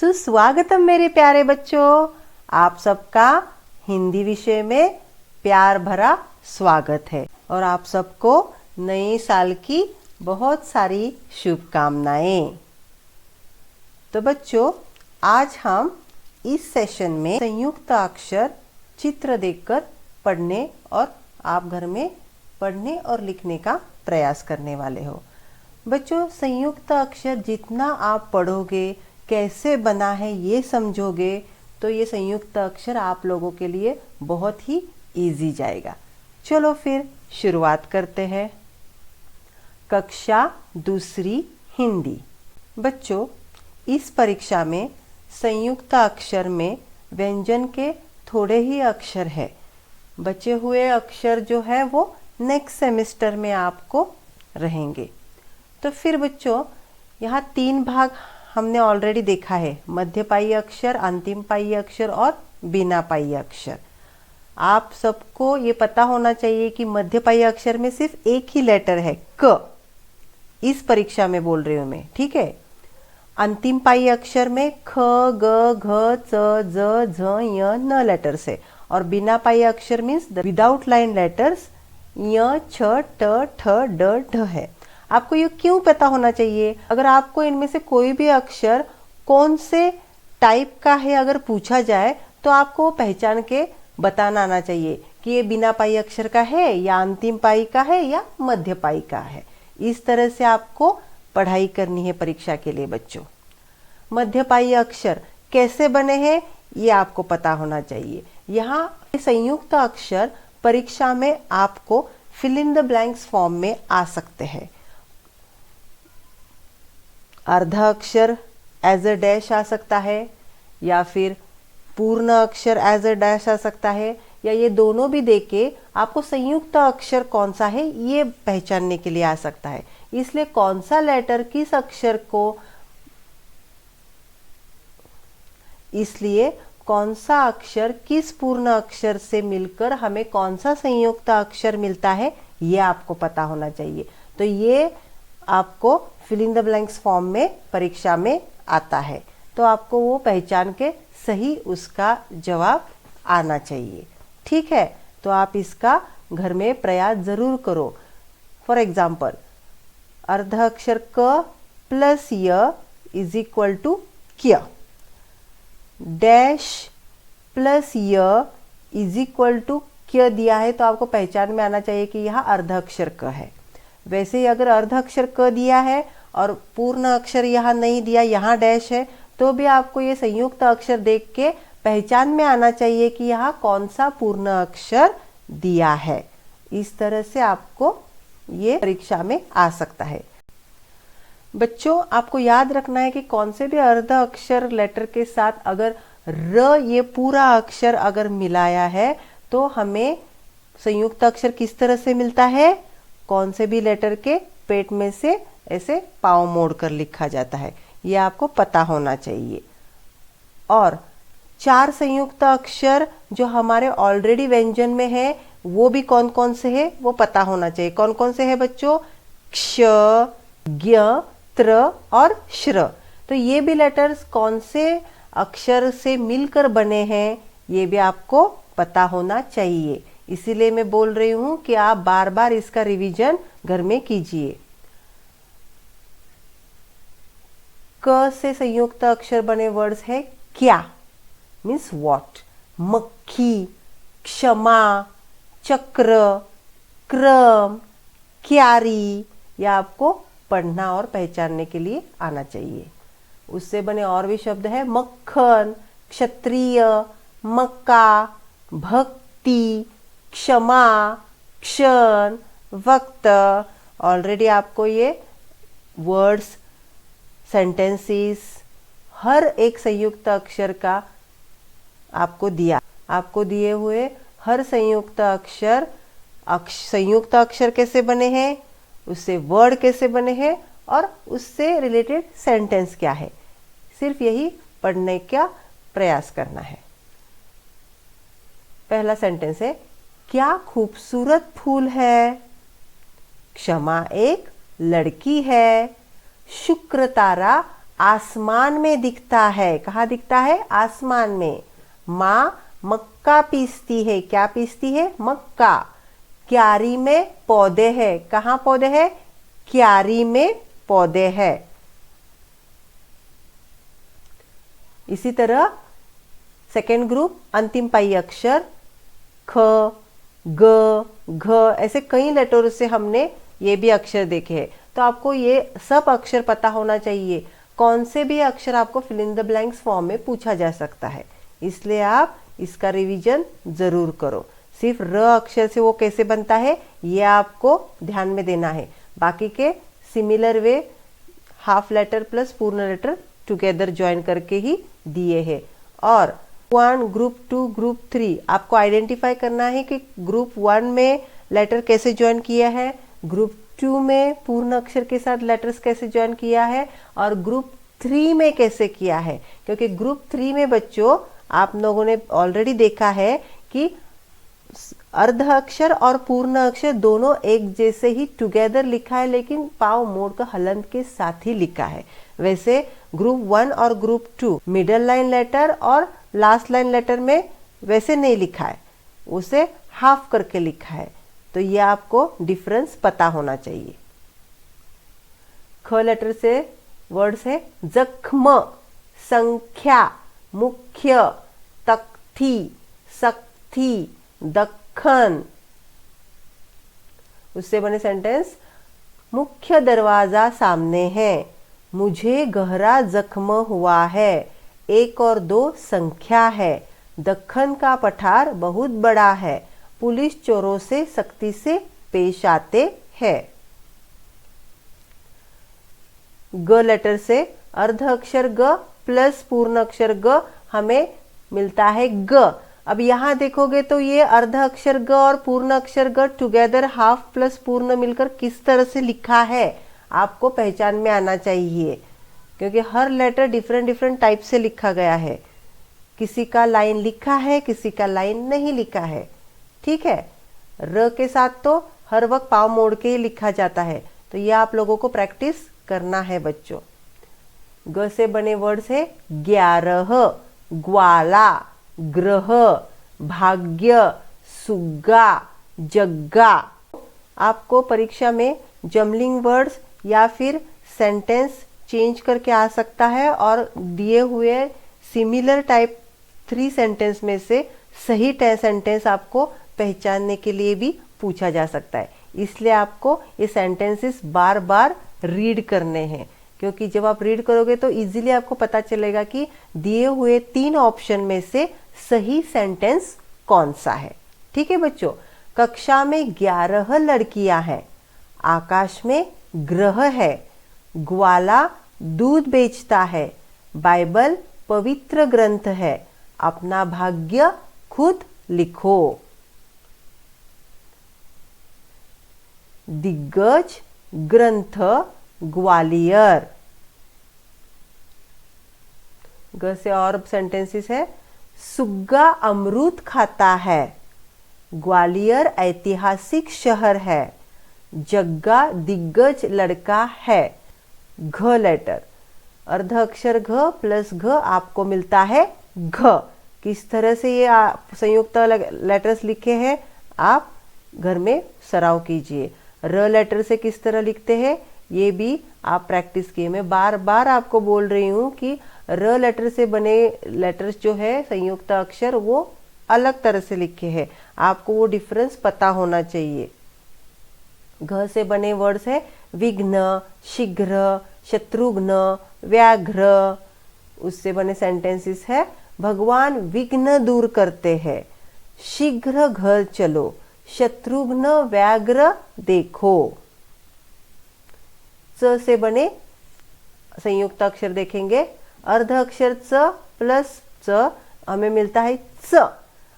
सुस्वागतम मेरे प्यारे बच्चों। आप सबका हिंदी विषय में प्यार भरा स्वागत है और आप सबको नए साल की बहुत सारी शुभकामनाएं। तो बच्चों, आज हम इस सेशन में संयुक्त अक्षर चित्र देखकर पढ़ने और आप घर में पढ़ने और लिखने का प्रयास करने वाले हो। बच्चों, संयुक्त अक्षर जितना आप पढ़ोगे, कैसे बना है ये समझोगे, तो ये संयुक्त अक्षर आप लोगों के लिए बहुत ही इजी जाएगा। चलो फिर शुरुआत करते हैं। कक्षा दूसरी हिंदी। बच्चों, इस परीक्षा में संयुक्त अक्षर में व्यंजन के थोड़े ही अक्षर है। बचे हुए अक्षर जो है वो नेक्स्ट सेमेस्टर में आपको रहेंगे। तो फिर बच्चों, यहाँ 3 भाग हमने ऑलरेडी देखा है, मध्य पाई अक्षर, अंतिम पाई अक्षर और बिना पाई अक्षर। आप सबको ये पता होना चाहिए कि मध्य पाई अक्षर में सिर्फ एक ही लेटर है, क। इस परीक्षा में बोल रही हूँ मैं, ठीक है। अंतिम पाई अक्षर में ख, ग, घ, च, ज, झ, य, न लेटर्स है और बिना पाई अक्षर मीन्स विदाउट लाइन लेटर्स य, छ, ट, ठ, ड, ढ है। आपको ये क्यों पता होना चाहिए? अगर आपको इनमें से कोई भी अक्षर कौन से टाइप का है अगर पूछा जाए तो आपको पहचान के बताना आना चाहिए कि ये बिना पाई अक्षर का है या अंतिम पाई का है या मध्य पाई का है। इस तरह से आपको पढ़ाई करनी है परीक्षा के लिए बच्चों। मध्य पाई अक्षर कैसे बने हैं ये आपको पता होना चाहिए। यहाँ संयुक्त अक्षर परीक्षा में आपको fill in the blanks form में आ सकते हैं। अर्धा अक्षर एज अ डैश आ सकता है या फिर पूर्ण अक्षर एज अ डैश आ सकता है, या ये दोनों भी देके आपको संयुक्त अक्षर कौन सा है ये पहचानने के लिए आ सकता है। इसलिए कौन सा लेटर किस अक्षर को, इसलिए कौन सा अक्षर किस पूर्ण अक्षर से मिलकर हमें कौन सा संयुक्त अक्षर मिलता है ये आपको पता होना चाहिए। तो ये आपको fill in the blanks form में परीक्षा में आता है, तो आपको वो पहचान के सही उसका जवाब आना चाहिए, ठीक है। तो आप इसका घर में प्रयास जरूर करो। फॉर एग्जाम्पल, अर्धा अक्षर क प्लस य इज इक्वल टू क्य, डैश प्लस य इज इक्वल टू क्य दिया है तो आपको पहचान में आना चाहिए कि यह अर्धा अक्षर क है। वैसे ही अगर अर्धा अक्षर क दिया है और पूर्ण अक्षर यहाँ नहीं दिया, यहाँ डैश है, तो भी आपको ये संयुक्त अक्षर देख के पहचान में आना चाहिए कि यहाँ कौन सा पूर्ण अक्षर दिया है। इस तरह से आपको ये परीक्षा में आ सकता है। बच्चों, आपको याद रखना है कि कौन से भी अर्धा अक्षर लेटर के साथ अगर र ये पूरा अक्षर अगर मिलाया है तो हमें संयुक्त अक्षर किस तरह से मिलता है, कौन से भी लेटर के पेट में से ऐसे पाँव मोड़कर लिखा जाता है, ये आपको पता होना चाहिए। और 4 संयुक्त अक्षर जो हमारे ऑलरेडी व्यंजन में है वो भी कौन कौन से है वो पता होना चाहिए। कौन कौन से है बच्चों? क्ष, ज्ञ, त्र और श्र। तो ये भी लेटर्स कौन से अक्षर से मिलकर बने हैं ये भी आपको पता होना चाहिए। इसीलिए मैं बोल रही हूँ कि आप बार बार इसका रिवीजन घर में कीजिए। क से संयुक्त अक्षर बने वर्ड्स है क्या, मीन्स व्हाट, मक्खी, क्षमा, चक्र, क्रम, क्यारी, यह आपको पढ़ना और पहचानने के लिए आना चाहिए। उससे बने और भी शब्द है मक्खन, क्षत्रिय, मक्का, भक्ति, क्षमा, क्षण, वक्त। ऑलरेडी आपको ये वर्ड्स, सेंटेंसेस, हर एक संयुक्त अक्षर का आपको दिए हुए हर संयुक्त अक्षर संयुक्त अक्षर कैसे बने हैं, उससे वर्ड कैसे बने हैं और उससे रिलेटेड सेंटेंस क्या है, सिर्फ यही पढ़ने का प्रयास करना है। पहला सेंटेंस है, क्या खूबसूरत फूल है। क्षमा एक लड़की है। शुक्र तारा आसमान में दिखता है। कहाँ दिखता है? आसमान में। माँ मक्का पीसती है। क्या पीसती है? मक्का। क्यारी में पौधे हैं। कहाँ पौधे हैं? क्यारी में पौधे हैं। इसी तरह सेकेंड ग्रुप, अंतिम पाई अक्षर ख, ग, घ, ऐसे कई लेटरों से हमने ये भी अक्षर देखे हैं। तो आपको ये सब अक्षर पता होना चाहिए। कौन से भी अक्षर आपको fill in the blanks form में पूछा जा सकता है, इसलिए आप इसका रिवीजन जरूर करो। सिर्फ र अक्षर से वो कैसे बनता है ये आपको ध्यान में देना है। बाकी के similar way half letter plus पूर्ण लेटर टुगेदर ज्वाइन करके ही दिए हैं। और 1, ग्रुप 2, ग्रुप 3 आपको आइडेंटिफाई करना है कि ग्रुप 1 में लेटर कैसे ज्वाइन किया है, ग्रुप 2 में पूर्ण अक्षर के साथ लेटर्स कैसे ज्वाइन किया है, और ग्रुप 3 में कैसे किया है। क्योंकि ग्रुप 3 में बच्चों आप लोगों ने ऑलरेडी देखा है कि अर्ध अक्षर और पूर्ण अक्षर दोनों एक जैसे ही टुगेदर लिखा है, लेकिन पाव मोड़ का हलंत के साथ ही लिखा है। वैसे ग्रुप 1 और ग्रुप 2 मिडल लाइन लेटर और लास्ट लाइन लेटर में वैसे नहीं लिखा है, उसे हाफ करके लिखा है। तो ये आपको डिफरेंस पता होना चाहिए। ख लेटर से वर्ड्स है जख्म, संख्या, मुख्य, तख्ती, सख्ती, दक्खन। उससे बने सेंटेंस, मुख्य दरवाजा सामने है, मुझे गहरा जख्म हुआ है, 1 और 2 संख्या है, दक्खन का पठार बहुत बड़ा है, पुलिस चोरों से सख्ती से पेश आते हैं। ग लेटर से अर्ध अक्षर ग प्लस पूर्ण अक्षर ग हमें मिलता है ग। अब यहाँ देखोगे तो ये अर्ध अक्षर ग और पूर्ण अक्षर ग टुगेदर हाफ प्लस पूर्ण मिलकर किस तरह से लिखा है आपको पहचान में आना चाहिए, क्योंकि हर लेटर डिफरेंट डिफरेंट टाइप से लिखा गया है। किसी का लाइन लिखा है, किसी का लाइन नहीं लिखा है। ठीक है, र के साथ तो हर वक्त पाँव मोड़ के ही लिखा जाता है, तो ये आप लोगों को प्रैक्टिस करना है बच्चों। ग से बने वर्ड्स है 11, ग्वाला, ग्रह, भाग्य, सुग्गा, जग्गा। आपको परीक्षा में जमलिंग वर्ड्स या फिर सेंटेंस चेंज करके आ सकता है, और दिए हुए सिमिलर टाइप 3 सेंटेंस में से सही सेंटेंस आपको पहचानने के लिए भी पूछा जा सकता है। इसलिए आपको ये सेंटेंसेस बार बार रीड करने हैं, क्योंकि जब आप रीड करोगे तो इजीली आपको पता चलेगा कि दिए हुए 3 ऑप्शन में से सही सेंटेंस कौन सा है। ठीक है बच्चों, कक्षा में 11 लड़कियां हैं, आकाश में ग्रह है, ग्वाला दूध बेचता है, बाइबल पवित्र ग्रंथ है, अपना भाग्य खुद लिखो। दिग्गज, ग्रंथ, ग्वालियर। ग से और सेंटेंसेस है, सुग्गा अमरूद खाता है, ग्वालियर ऐतिहासिक शहर है, जग्गा दिग्गज लड़का है। घ लेटर, अर्ध अक्षर घ प्लस घ आपको मिलता है घ। किस तरह से ये संयुक्त लेटर्स लिखे हैं आप घर में सराव कीजिए। र लेटर से किस तरह लिखते हैं ये भी आप प्रैक्टिस किए। मैं बार बार आपको बोल रही हूँ कि र लेटर से बने लेटर्स जो है संयुक्त अक्षर वो अलग तरह से लिखे हैं, आपको वो डिफरेंस पता होना चाहिए। घ से बने वर्ड्स है विघ्न, शीघ्र, शत्रुघ्न, व्याघ्र। उससे बने सेंटेंसेस है भगवान विघ्न दूर करते हैं, शीघ्र घर चलो, शत्रुघ्न व्याघ्र देखो। च से बने संयुक्त अक्षर देखेंगे, अर्ध अक्षर च प्लस च हमें मिलता है च।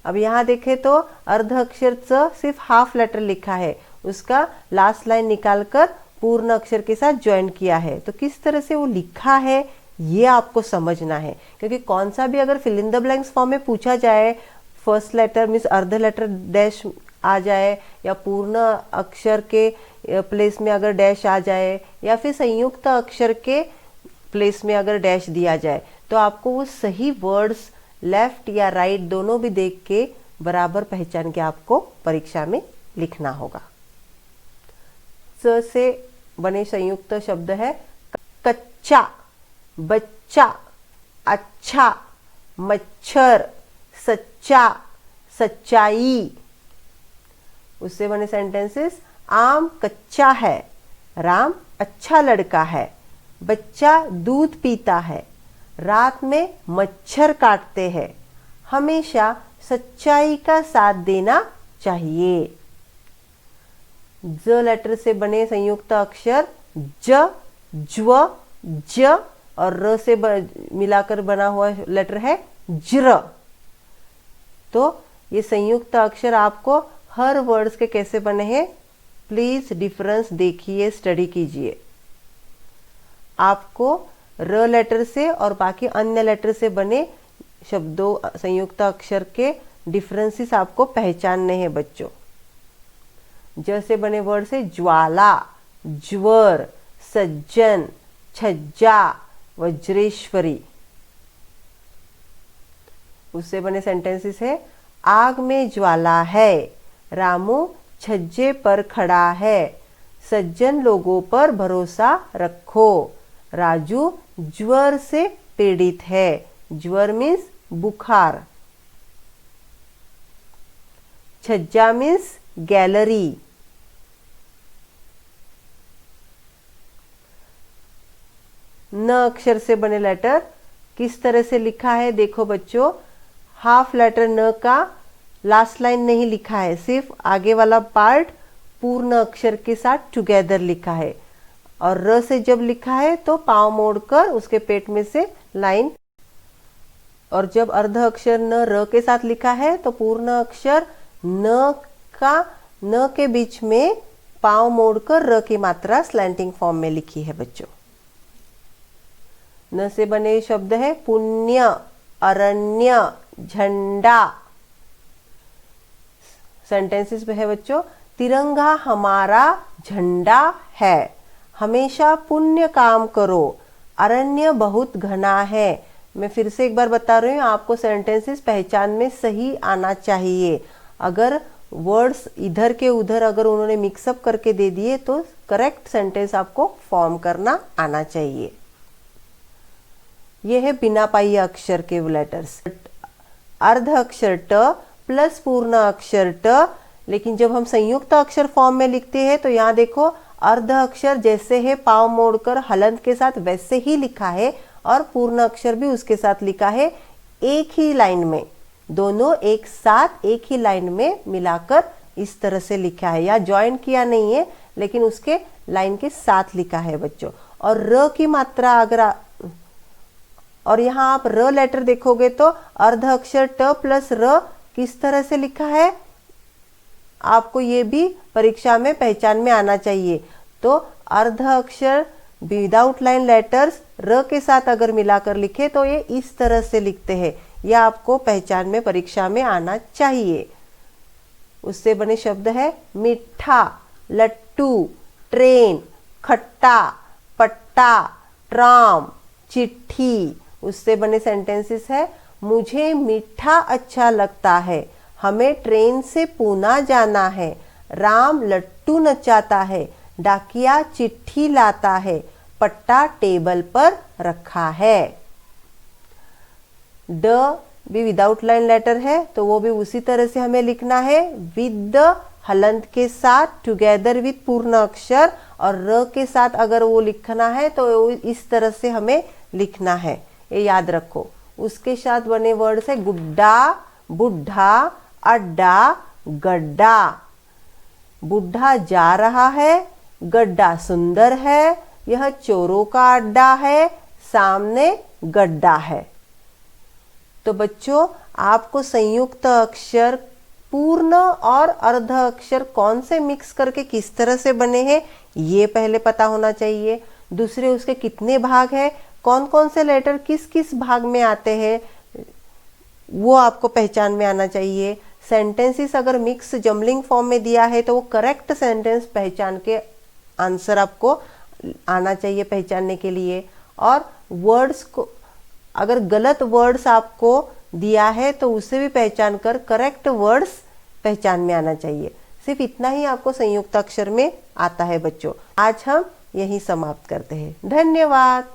अब यहाँ देखें तो अर्ध अक्षर च सिर्फ हाफ लेटर लिखा है, उसका लास्ट लाइन निकालकर पूर्ण अक्षर के साथ ज्वाइन किया है। तो किस तरह से वो लिखा है ये आपको समझना है, क्योंकि कौन सा भी अगर fill in the blanks form में पूछा जाए, फर्स्ट लेटर मीन्स अर्ध लेटर डैश आ जाए, या पूर्ण अक्षर के प्लेस में अगर डैश आ जाए, या फिर संयुक्त अक्षर के प्लेस में अगर डैश दिया जाए तो आपको वो सही वर्ड्स लेफ्ट या राइट दोनों भी देख के बराबर पहचान के आपको परीक्षा में लिखना होगा। स से बने संयुक्त शब्द है कच्चा, बच्चा, अच्छा, मच्छर, सच्चा, सच्चाई। उससे बने सेंटेंसेस, आम कच्चा है, राम अच्छा लड़का है, बच्चा दूध पीता है, रात में मच्छर काटते हैं, हमेशा सच्चाई का साथ देना चाहिए। ज लेटर से बने संयुक्त अक्षर ज, ज्व, ज और र से मिलाकर बना हुआ लेटर है ज्र। तो ये संयुक्त अक्षर आपको हर वर्ड्स के कैसे बने हैं प्लीज डिफरेंस देखिए, स्टडी कीजिए। आपको र लेटर से और बाकी अन्य लेटर से बने शब्दों संयुक्त अक्षर के डिफरेंसेस आपको पहचानने हैं बच्चों। ज से बने वर्ड से ज्वाला, ज्वर, सज्जन, छज्जा, वज्रेश्वरी। उससे बने सेंटेंसेस है, आग में ज्वाला है, रामू छज्जे पर खड़ा है, सज्जन लोगों पर भरोसा रखो, राजू ज्वर से पीड़ित है। ज्वर मीन्स बुखार, छज्जा मीन्स गैलरी। न अक्षर से बने लेटर किस तरह से लिखा है देखो बच्चों, हाफ लेटर न का लास्ट लाइन नहीं लिखा है, सिर्फ आगे वाला पार्ट पूर्ण अक्षर के साथ टुगेदर लिखा है। और र से जब लिखा है तो पांव मोड़कर उसके पेट में से लाइन, और जब अर्ध अक्षर न र के साथ लिखा है तो पूर्ण अक्षर न का न के बीच में पांव मोड़कर र की मात्रा स्लैंटिंग फॉर्म में लिखी है बच्चों। न से बने शब्द है पुण्य, अरण्य, झंडा। सेंटेंसेस में है बच्चों, तिरंगा हमारा झंडा है, हमेशा पुण्य काम करो, अरण्य बहुत घना है। मैं फिर से एक बार बता रही हूँ, आपको सेंटेंसेस पहचान में सही आना चाहिए। अगर वर्ड्स इधर के उधर अगर उन्होंने मिक्सअप करके दे दिए तो करेक्ट सेंटेंस आपको फॉर्म करना आना चाहिए। ये है बिना पाई अक्षर के लेटर्स, अर्ध अक्षर ट प्लस पूर्ण अक्षर ट। लेकिन जब हम संयुक्त अक्षर फॉर्म में लिखते हैं तो यहाँ देखो अर्ध अक्षर जैसे है पांव मोड़कर हलंत के साथ वैसे ही लिखा है और पूर्ण अक्षर भी उसके साथ लिखा है, एक ही लाइन में, दोनों एक साथ एक ही लाइन में मिलाकर इस तरह से लिखा है। या ज्वाइन किया नहीं है लेकिन उसके लाइन के साथ लिखा है बच्चों। और र की मात्रा अगर और यहाँ आप र लेटर देखोगे तो अर्ध अक्षर ट प्लस र किस तरह से लिखा है आपको ये भी परीक्षा में पहचान में आना चाहिए। तो अर्ध अक्षर विदाउट लाइन लेटर्स र के साथ अगर मिलाकर लिखे तो ये इस तरह से लिखते हैं, यह आपको पहचान में परीक्षा में आना चाहिए। उससे बने शब्द है मीठा, लट्टू, ट्रेन, खट्टा, पट्टा, ट्राम, चिट्ठी। उससे बने सेंटेंसेस है, मुझे मीठा अच्छा लगता है, हमें ट्रेन से पूना जाना है, राम लट्टू नचाता है, डाकिया चिट्ठी लाता है, पट्टा टेबल पर रखा है। ड भी विदाउट लाइन लेटर है तो वो भी उसी तरह से हमें लिखना है, विद द हलंत के साथ टुगेदर विद पूर्ण अक्षर, और र के साथ अगर वो लिखना है तो इस तरह से हमें लिखना है, ये याद रखो। उसके साथ बने वर्ड है गुड्डा, बुढ़ा, अड्डा, गड्ढा। बुढ़ा जा रहा है, गड्ढा सुंदर है, यह चोरों का अड्डा है, सामने गड्ढा है। तो बच्चों आपको संयुक्त अक्षर पूर्ण और अर्ध अक्षर कौन से मिक्स करके किस तरह से बने हैं ये पहले पता होना चाहिए। दूसरे उसके कितने भाग हैं, कौन कौन से लेटर किस किस भाग में आते हैं वो आपको पहचान में आना चाहिए। सेंटेंसेस अगर मिक्स जम्बलिंग फॉर्म में दिया है तो वो करेक्ट सेंटेंस पहचान के आंसर आपको आना चाहिए पहचानने के लिए। और वर्ड्स को, अगर गलत वर्ड्स आपको दिया है तो उसे भी पहचान कर करेक्ट वर्ड्स पहचान में आना चाहिए। सिर्फ इतना ही आपको संयुक्त अक्षर में आता है बच्चों। आज हम यही समाप्त करते हैं। धन्यवाद।